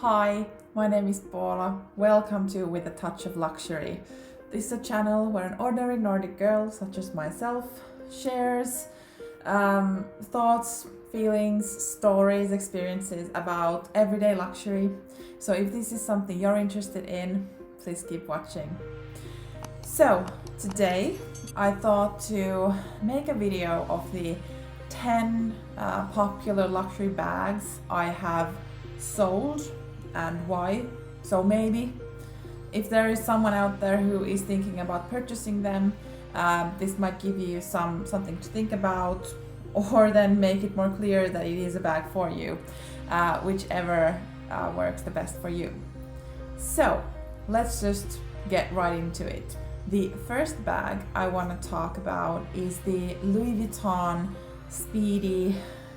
Hi, my name is Paula. Welcome to With a Touch of Luxury. This is a channel where an ordinary Nordic girl such as myself shares thoughts, feelings, stories, experiences about everyday luxury. So if this is something you're interested in, please keep watching. So today I thought to make a video of the 10 popular luxury bags I have sold and why. So maybe if there is someone out there who is thinking about purchasing them, this might give you something to think about, or then make it more clear that it is a bag for you, whichever works the best for you. So let's just get right into it. The first bag I want to talk about is the Louis Vuitton Speedy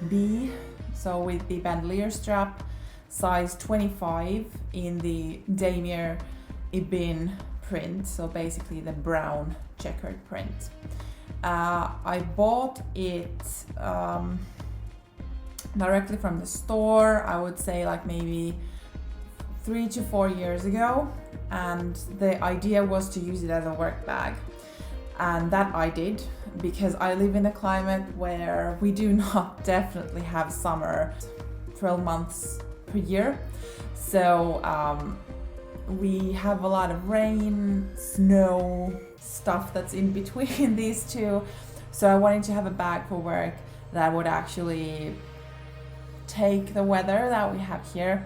B, so with the bandolier strap, size 25 in the damier ebene print, so basically the brown checkered print. I bought it directly from the store, I would say like maybe 3 to 4 years ago, and the idea was to use it as a work bag, and that I did because I live in a climate where we do not definitely have summer 12 months per year, so we have a lot of rain, snow, stuff that's in between these two. So I wanted to have a bag for work that would actually take the weather that we have here,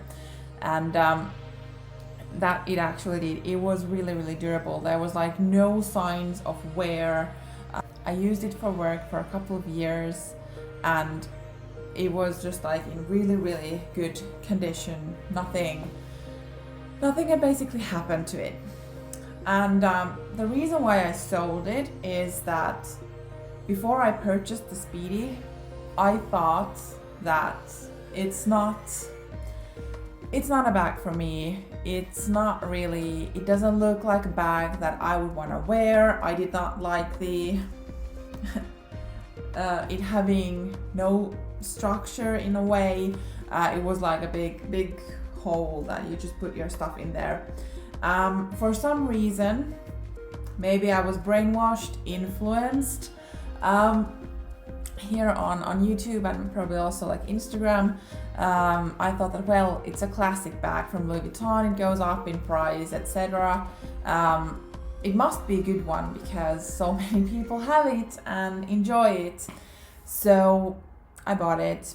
and that it actually did. It was really durable. There was like no signs of wear. I used it for work for a couple of years, and it was just like in really good condition. Nothing had basically happened to it. And the reason why I sold it is that before I purchased the Speedy, I thought that it's not a bag for me. It doesn't look like a bag that I would want to wear. I did not like the it having no structure in a way. It was like a big hole that you just put your stuff in there. For some reason, maybe I was brainwashed, influenced, here on YouTube and probably also like Instagram. I thought that, well, it's a classic bag from Louis Vuitton, it goes up in price, etc. It must be a good one because so many people have it and enjoy it. So I bought it.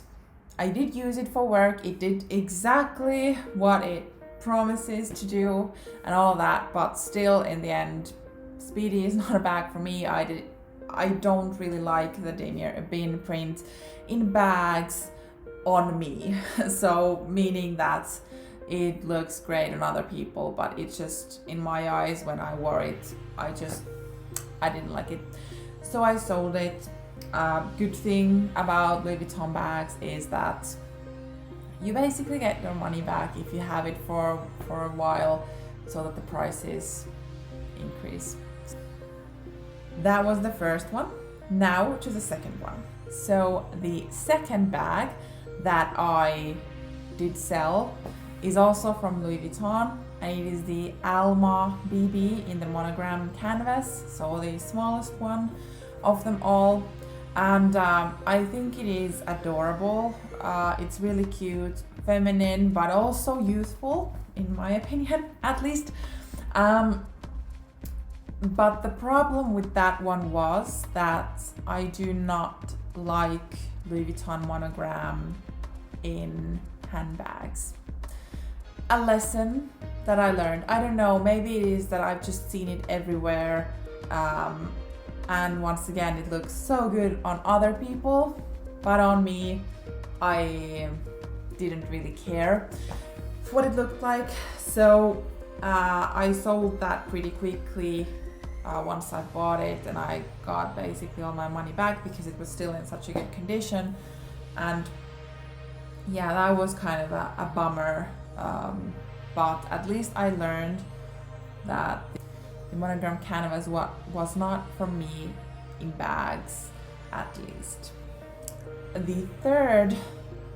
I did use it for work. It did exactly what it promises to do and all that, but still in the end, Speedy is not a bag for me. I don't really like the damier ebene print in bags on me. So meaning that it looks great on other people, but it's just in my eyes when I wore it, I didn't like it. So I sold it. Good thing about Louis Vuitton bags is that you basically get your money back if you have it for a while, so that the prices increase. That was the first one. Now to the second one. So the second bag that I did sell is also from Louis Vuitton, and it is the Alma BB in the Monogram canvas, so the smallest one of them all. And I think it is adorable. It's really cute, feminine, but also youthful, in my opinion, at least. But the problem with that one was that I do not like Louis Vuitton Monogram in handbags. A lesson that I learned. I don't know, maybe it is that I've just seen it everywhere. And once again, it looks so good on other people, but on me, I didn't really care what it looked like. So I sold that pretty quickly once I bought it, and I got basically all my money back because it was still in such a good condition. And yeah, that was kind of a bummer, but at least I learned that the Monogram canvas was not for me in bags, at least. The third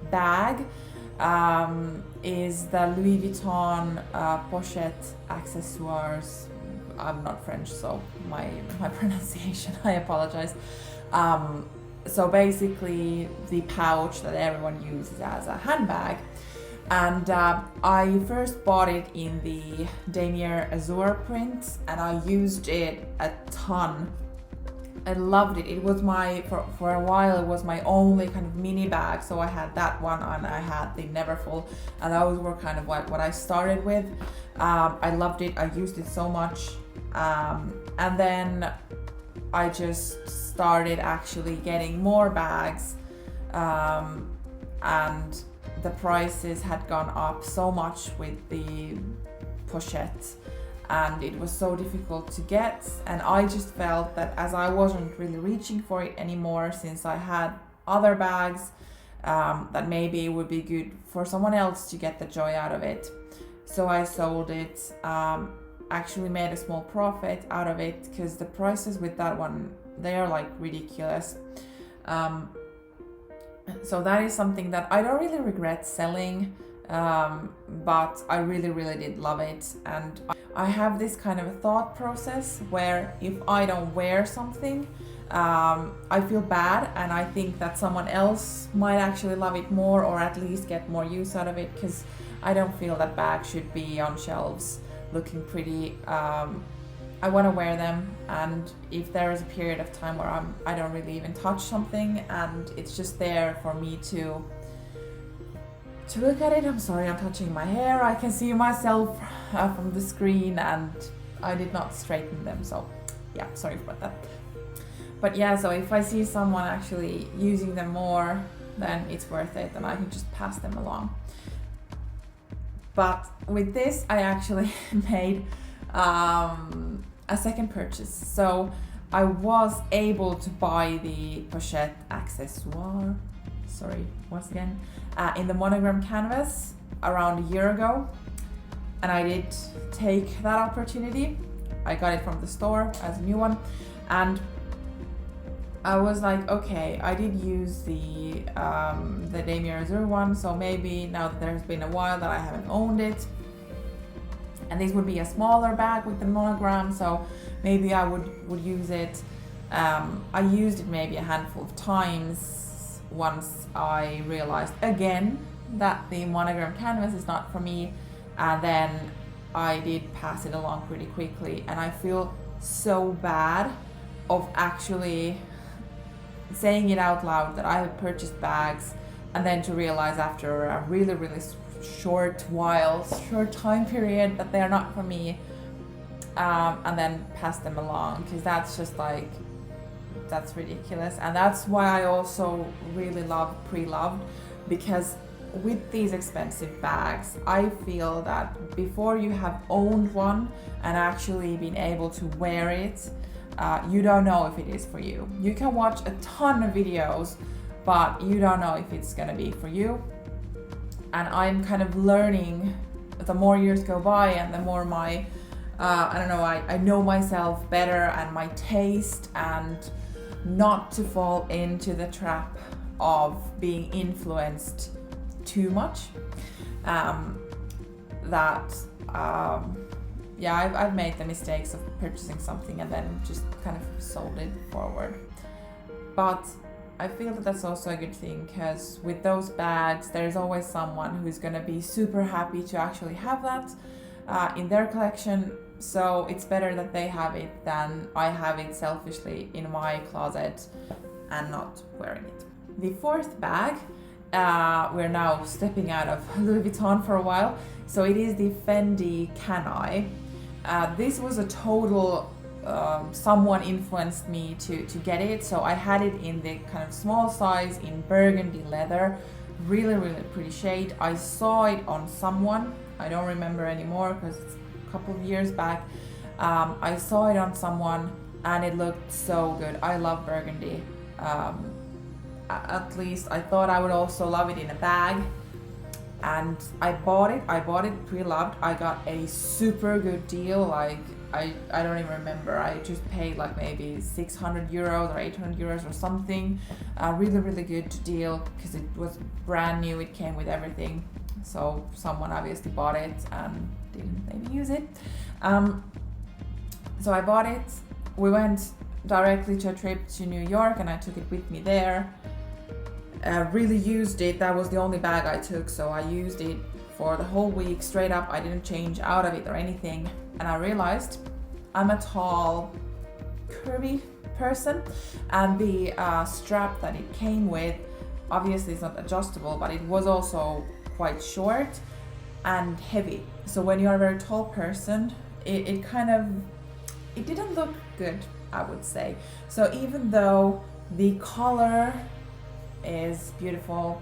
bag is the Louis Vuitton pochette accessoires. I'm not French, so my pronunciation, I apologize. So basically the pouch that everyone uses as a handbag. And I first bought it in the Damier Azur print, and I used it a ton. I loved it. It was for a while, it was my only kind of mini bag. So I had that one and I had the Neverfull, and those were kind of what I started with. I loved it. I used it so much. And then I just started actually getting more bags, and the prices had gone up so much with the pochette, and it was so difficult to get, and I just felt that as I wasn't really reaching for it anymore, since I had other bags, that maybe it would be good for someone else to get the joy out of it. So I sold it, actually made a small profit out of it, because the prices with that one, they are like ridiculous. So that is something that I don't really regret selling, but I really did love it. And I have this kind of a thought process where if I don't wear something, I feel bad, and I think that someone else might actually love it more, or at least get more use out of it, because I don't feel that bags should be on shelves looking pretty. I want to wear them, and if there is a period of time where I don't really even touch something and it's just there for me to look at it. I'm sorry, I'm touching my hair. I can see myself from the screen, and I did not straighten them, so yeah, sorry about that. But yeah, so if I see someone actually using them more, then it's worth it, and I can just pass them along. But with this, I actually made a second purchase. So I was able to buy the pochette accessoire, once again, in the Monogram canvas around a year ago. And I did take that opportunity. I got it from the store as a new one. And I was like, okay, I did use the Damier Azur one, so maybe now that there's been a while that I haven't owned it, and this would be a smaller bag with the Monogram, so maybe I would use it. I used it maybe a handful of times once I realized again that the Monogram canvas is not for me, and then I did pass it along pretty quickly, and I feel so bad of actually saying it out loud that I have purchased bags, and then to realize after a really short time period that they are not for me, and then pass them along, because that's just like, that's ridiculous. And that's why I also really love pre-loved, because with these expensive bags, I feel that before you have owned one and actually been able to wear it, you don't know if it is for you. You can watch a ton of videos, but you don't know if it's gonna be for you. And I'm kind of learning, the more years go by and the more my, I know myself better and my taste, and not to fall into the trap of being influenced too much. I've made the mistakes of purchasing something and then just kind of sold it forward. But I feel that that's also a good thing, because with those bags, there's always someone who's going to be super happy to actually have that in their collection. So it's better that they have it than I have it selfishly in my closet and not wearing it. The fourth bag, we're now stepping out of Louis Vuitton for a while. So it is the Fendi Can I. This was a total, someone influenced me to get it. So I had it in the kind of small size in burgundy leather, really pretty shade. I saw it on someone, I don't remember anymore because it's a couple of years back. I saw it on someone and it looked so good. I love burgundy. At least I thought I would also love it in a bag. And I bought it pre-loved. I got a super good deal, like I don't even remember, I just paid like maybe 600 euros or 800 euros or something. Really good deal, because it was brand new, it came with everything. So someone obviously bought it and didn't maybe use it. So I bought it. We went directly to a trip to New York and I took it with me there. Really used it. That was the only bag I took, so I used it for the whole week straight up. I didn't change out of it or anything. And I realized I'm a tall, curvy person, and the strap that it came with, obviously it's not adjustable, but it was also quite short and heavy. So when you're a very tall person, it didn't look good, I would say. So even though the color is beautiful,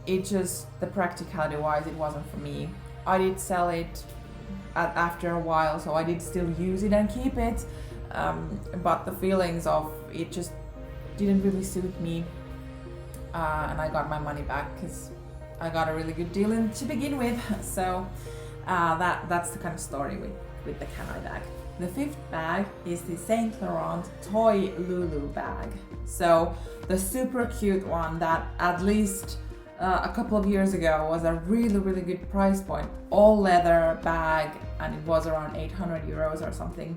it just, the practicality wise, it wasn't for me. I did sell it after a while, so I did still use it and keep it, but the feelings of it just didn't really suit me, and I got my money back because I got a really good deal to begin with. So that's the kind of story with the Can I bag. The fifth bag is the Saint Laurent Toy Lulu bag. So the super cute one that at least a couple of years ago was a really, really good price point. All leather bag, and it was around 800 euros or something.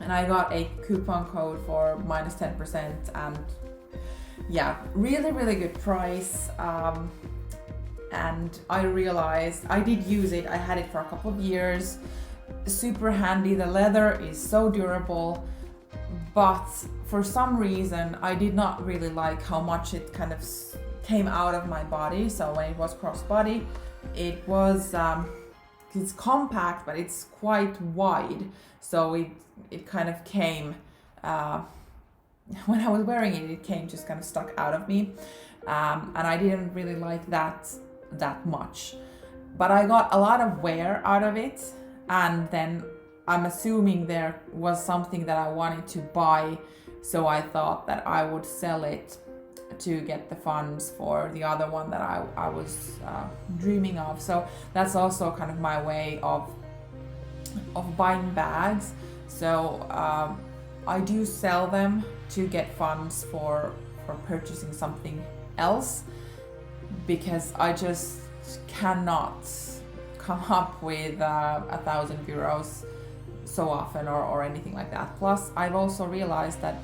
And I got a coupon code for minus 10%, and yeah, really, really good price. And I realized I did use it. I had it for a couple of years. Super handy. The leather is so durable, but for some reason I did not really like how much it kind of came out of my body. So when it was crossbody, it was it's compact, but it's quite wide. So it kind of came when I was wearing it, it came just kind of stuck out of me, and I didn't really like that much. But I got a lot of wear out of it, and then I'm assuming there was something that I wanted to buy, so I thought that I would sell it to get the funds for the other one that I was dreaming of. So that's also kind of my way of buying bags. So I do sell them to get funds for purchasing something else, because I just cannot come up with 1,000 euros so often or anything like that. Plus I've also realized that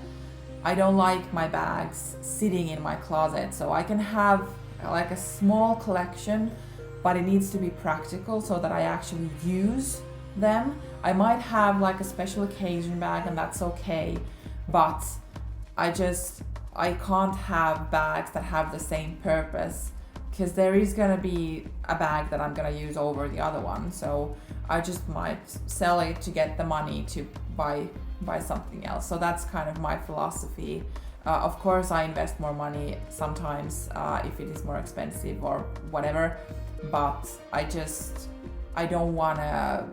I don't like my bags sitting in my closet, so I can have like a small collection, but it needs to be practical so that I actually use them. I might have like a special occasion bag, and that's okay, but I can't have bags that have the same purpose, because there is gonna be a bag that I'm gonna use over the other one. So I just might sell it to get the money to buy something else. So that's kind of my philosophy. Of course I invest more money sometimes if it is more expensive or whatever, but I don't wanna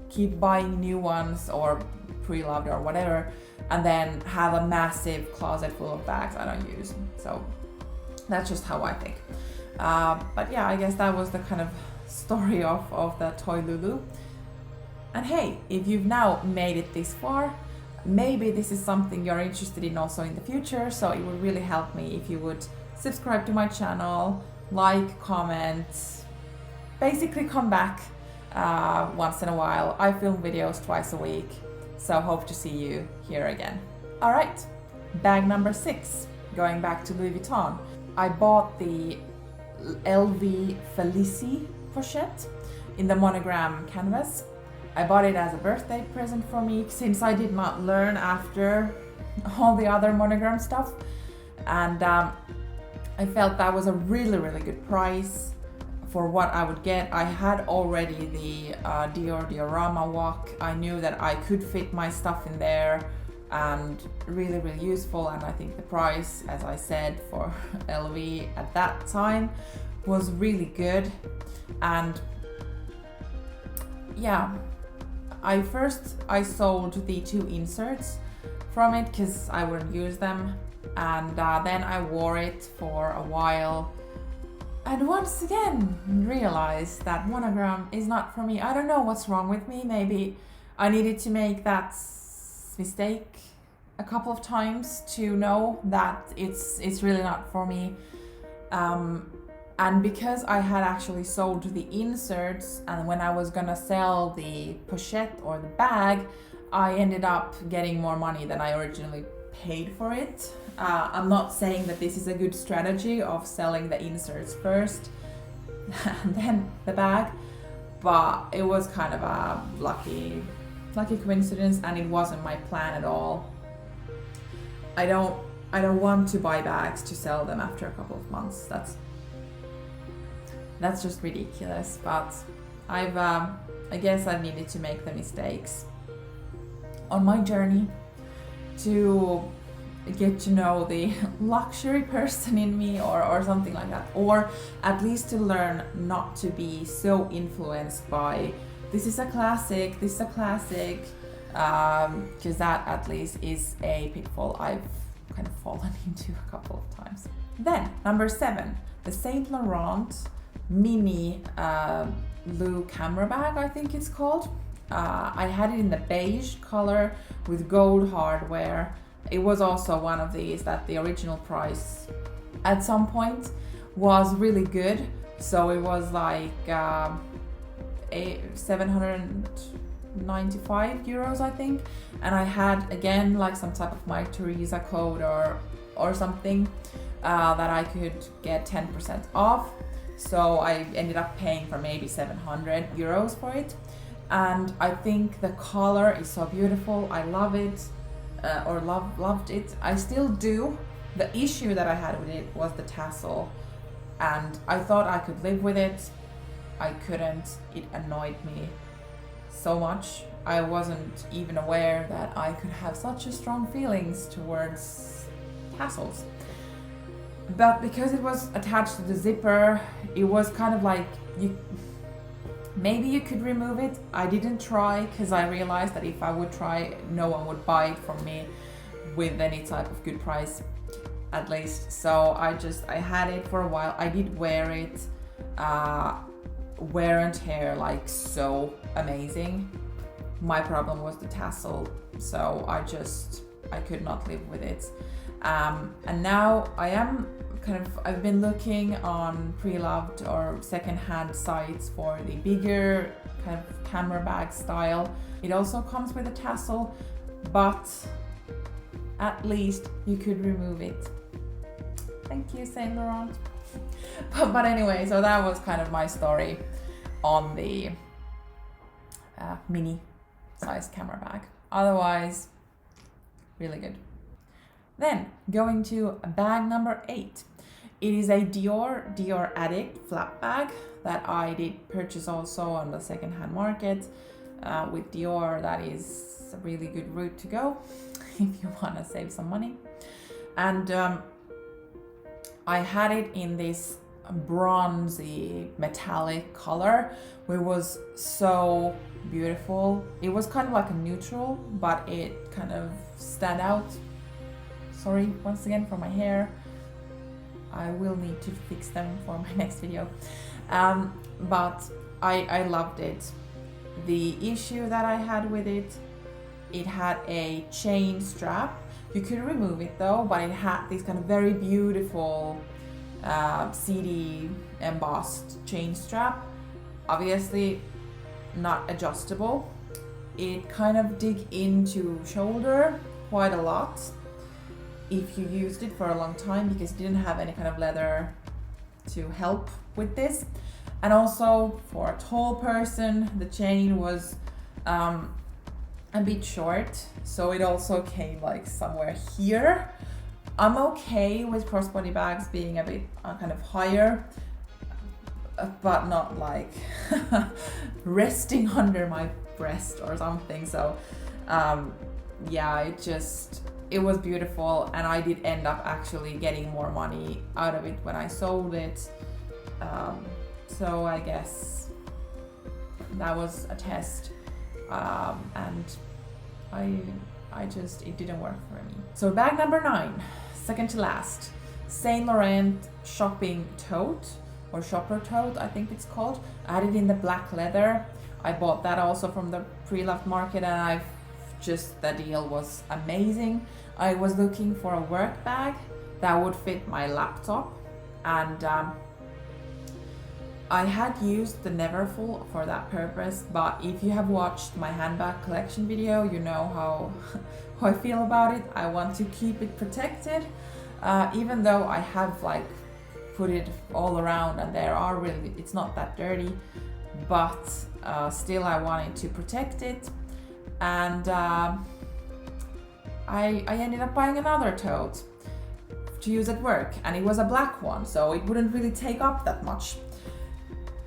keep buying new ones or pre-loved or whatever, and then have a massive closet full of bags I don't use. So that's just how I think. But yeah, I guess that was the kind of story of the Toy Lulu. And hey, if you've now made it this far, maybe this is something you're interested in also in the future. So it would really help me if you would subscribe to my channel, like, comment, basically come back once in a while. I film videos twice a week, so hope to see you here again. All right, bag number 6, going back to Louis Vuitton. I bought the LV Felici pochette in the Monogram canvas. I bought it as a birthday present for me, since I did not learn after all the other Monogram stuff, and I felt that was a really, really good price for what I would get. I had already the Dior Diorama wok. I knew that I could fit my stuff in there, and really, really useful. And I think the price, as I said, for LV at that time was really good. And yeah, I sold the 2 inserts from it because I wouldn't use them, and then I wore it for a while, and once again realized that Monogram is not for me. I don't know what's wrong with me. Maybe I needed to make that mistake a couple of times to know that it's really not for me. And because I had actually sold the inserts, and when I was gonna sell the pochette or the bag, I ended up getting more money than I originally paid for it. I'm not saying that this is a good strategy of selling the inserts first and then the bag, but it was kind of a lucky coincidence, and it wasn't my plan at all. I don't want to buy bags to sell them after a couple of months. That's just ridiculous. But I guess I needed to make the mistakes on my journey to get to know the luxury person in me, or something like that, or at least to learn not to be so influenced by this is a classic, because that at least is a pitfall I've kind of fallen into a couple of times. Then number 7, the Saint Laurent mini Lulu camera bag, I think it's called. I had it in the beige color with gold hardware. It was also one of these that the original price at some point was really good. So it was like 795 euros, I think. And I had, again, like some type of my Teresa code or something that I could get 10% off. So I ended up paying for maybe 700 euros for it. And I think the color is so beautiful. I love it, loved it. I still do. The issue that I had with it was the tassel, and I thought I could live with it. I couldn't. It annoyed me so much. I wasn't even aware that I could have such a strong feelings towards tassels. But because it was attached to the zipper, it was kind of like maybe you could remove it. I didn't try because I realized that if I would try, no one would buy it from me with any type of good price, at least. So I had it for a while. I did wear it. Wear and tear, like, so amazing. My problem was the tassel, so I could not live with it. And now I've been looking on pre-loved or second-hand sites for the bigger kind of camera bag style. It also comes with a tassel, but at least you could remove it. Thank you, Saint Laurent. But anyway, so that was kind of my story on the mini size camera bag. Otherwise, really good. Then going to bag number 8. It is a Dior Addict flap bag that I did purchase also on the second-hand market. With Dior, that is a really good route to go if you want to save some money. And I had it in this bronzy metallic color, which was so beautiful. It was kind of like a neutral, but it kind of stand out. Sorry once again for my hair. I will need to fix them for my next video. But I loved it. The issue that I had with it, it had a chain strap. You could remove it though, but it had this kind of very beautiful CD embossed chain strap. Obviously not adjustable. It kind of dig into shoulder quite a lot if you used it for a long time, because it didn't have any kind of leather to help with this. And also for a tall person, the chain was a bit short, so it also came like somewhere here. I'm okay with crossbody bags being a bit kind of higher, but not like resting under my breast or something. So yeah, it was beautiful, and I did end up actually getting more money out of it when I sold it. So I guess that was a test, and it didn't work for me. So bag number 9, second to last, Saint Laurent shopping tote, or shopper tote, I think it's called. I had it in the black leather. I bought that also from the pre-loved market, and the deal was amazing. I was looking for a work bag that would fit my laptop, and I had used the Neverfull for that purpose, but if you have watched my handbag collection video, you know how, how I feel about it. I want to keep it protected, even though I have like put it all around and it's not that dirty, but still I wanted to protect it. And I ended up buying another tote to use at work, and it was a black one, so it wouldn't really take up that much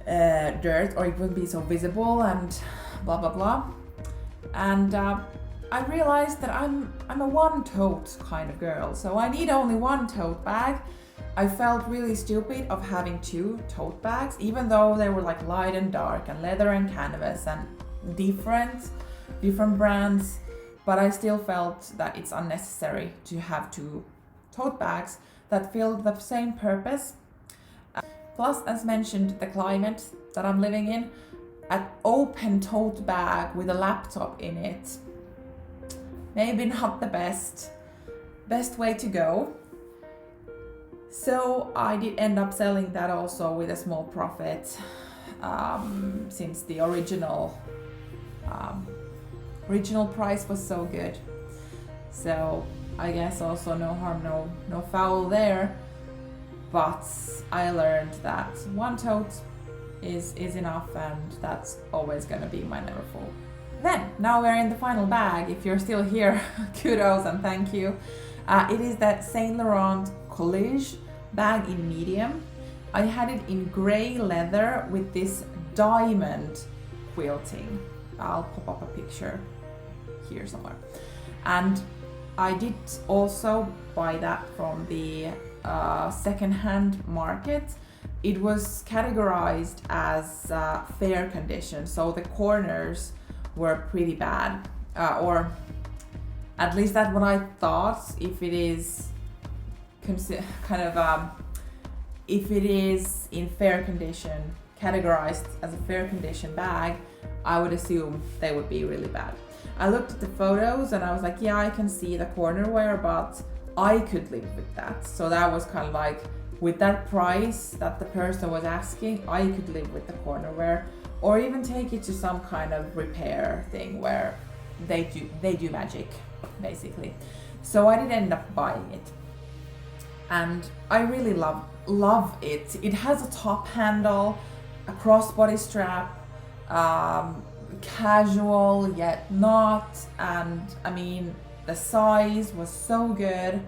dirt, or it wouldn't be so visible and blah blah blah. And I realized that I'm a one tote kind of girl, so I need only one tote bag. I felt really stupid of having two tote bags, even though they were like light and dark and leather and canvas and different brands, but I still felt that it's unnecessary to have two tote bags that filled the same purpose. Plus, as mentioned, the climate that I'm living in, an open tote bag with a laptop in it, maybe not the best way to go. So I did end up selling that also with a small profit, since the original price was so good. So I guess also no harm, no foul there. But I learned that one tote is enough, and that's always gonna be my Neverfull. Then, now we're in the final bag. If you're still here, kudos and thank you. It is the Saint Laurent College bag in medium. I had it in grey leather with this diamond quilting. I'll pop up a picture here somewhere. And I did also buy that from the second-hand market. It was categorized as fair condition, so the corners were pretty bad, or at least that's what I thought. If it is if it is in fair condition, categorized as a fair condition bag, I would assume they would be really bad. I looked at the photos and I was like, yeah, I can see the corner wear, but I could live with that. So that was kind of like, with that price that the person was asking, I could live with the corner wear, or even take it to some kind of repair thing where they do magic, basically. So I did end up buying it, and I really love it. It has a top handle, a crossbody strap, casual yet not, and I mean, the size was so good.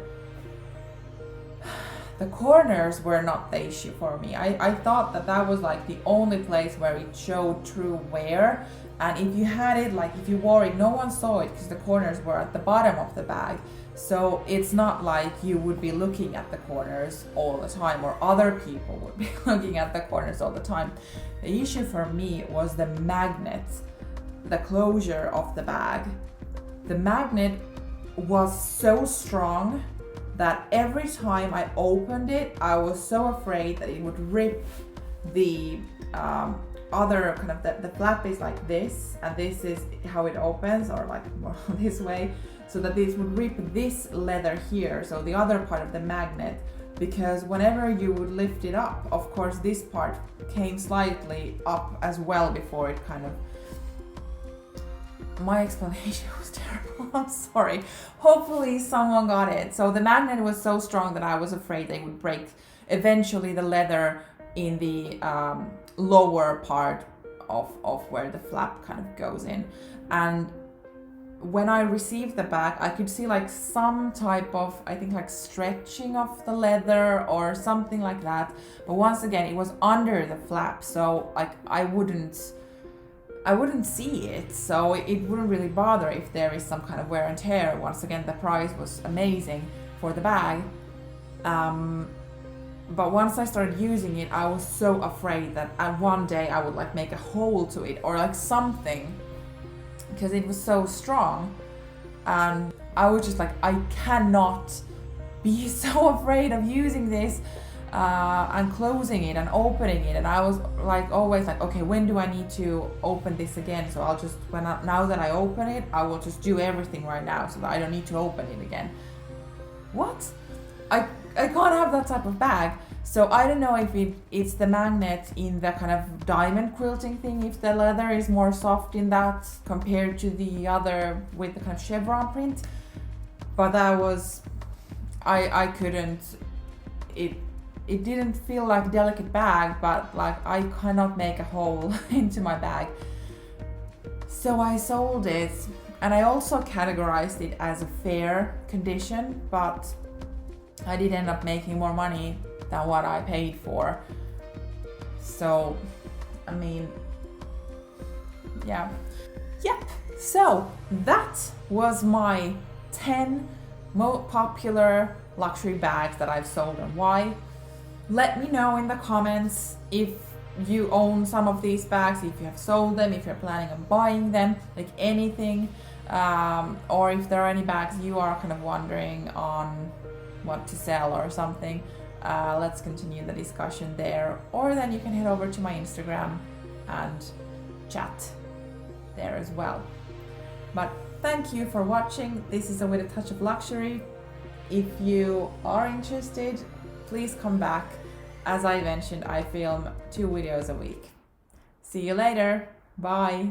The corners were not the issue for me. I thought that was like the only place where it showed true wear, and if you had it, like if you wore it, no one saw it because the corners were at the bottom of the bag. So it's not like you would be looking at the corners all the time, or other people would be looking at the corners all the time. The issue for me was the magnet, the closure of the bag. The magnet was so strong that every time I opened it, I was so afraid that it would rip the other kind of, the flap is like this, and this is how it opens, or like more this way, so that this would rip this leather here, so the other part of the magnet, because whenever you would lift it up, of course this part came slightly up as well before it kind of, my explanation was terrible, I'm sorry. Hopefully someone got it. So the magnet was so strong that I was afraid they would break eventually the leather in the lower part of where the flap kind of goes in. And when I received the bag, I could see like some type of, I think like stretching of the leather or something like that. But once again, it was under the flap, so like I wouldn't see it, so it wouldn't really bother if there is some kind of wear and tear. Once again, the price was amazing for the bag. But once I started using it, I was so afraid that one day I would like make a hole to it or like something, because it was so strong. And I was just like, I cannot be so afraid of using this. And closing it and opening it, and I was like always like, okay, when do I need to open this again? So I'll just, now that I open it, I will just do everything right now so that I don't need to open it again. What? I can't have that type of bag. So I don't know if it's the magnet in the kind of diamond quilting thing, if the leather is more soft in that compared to the other with the kind of chevron print. But that was, I couldn't, it didn't feel like a delicate bag, but like I cannot make a hole into my bag. So I sold it, and I also categorized it as a fair condition, but I did end up making more money than what I paid for. So, I mean, yeah. Yep, so that was my 10 most popular luxury bags that I've sold and why. Let me know in the comments if you own some of these bags, if you have sold them, if you're planning on buying them, like anything, or if there are any bags you are kind of wondering on what to sell or something. Let's continue the discussion there, or then you can head over to my Instagram and chat there as well. But thank you for watching. This is a With a Touch of Luxury. If you are interested, please come back. As I mentioned, I film 2 videos a week. See you later. Bye.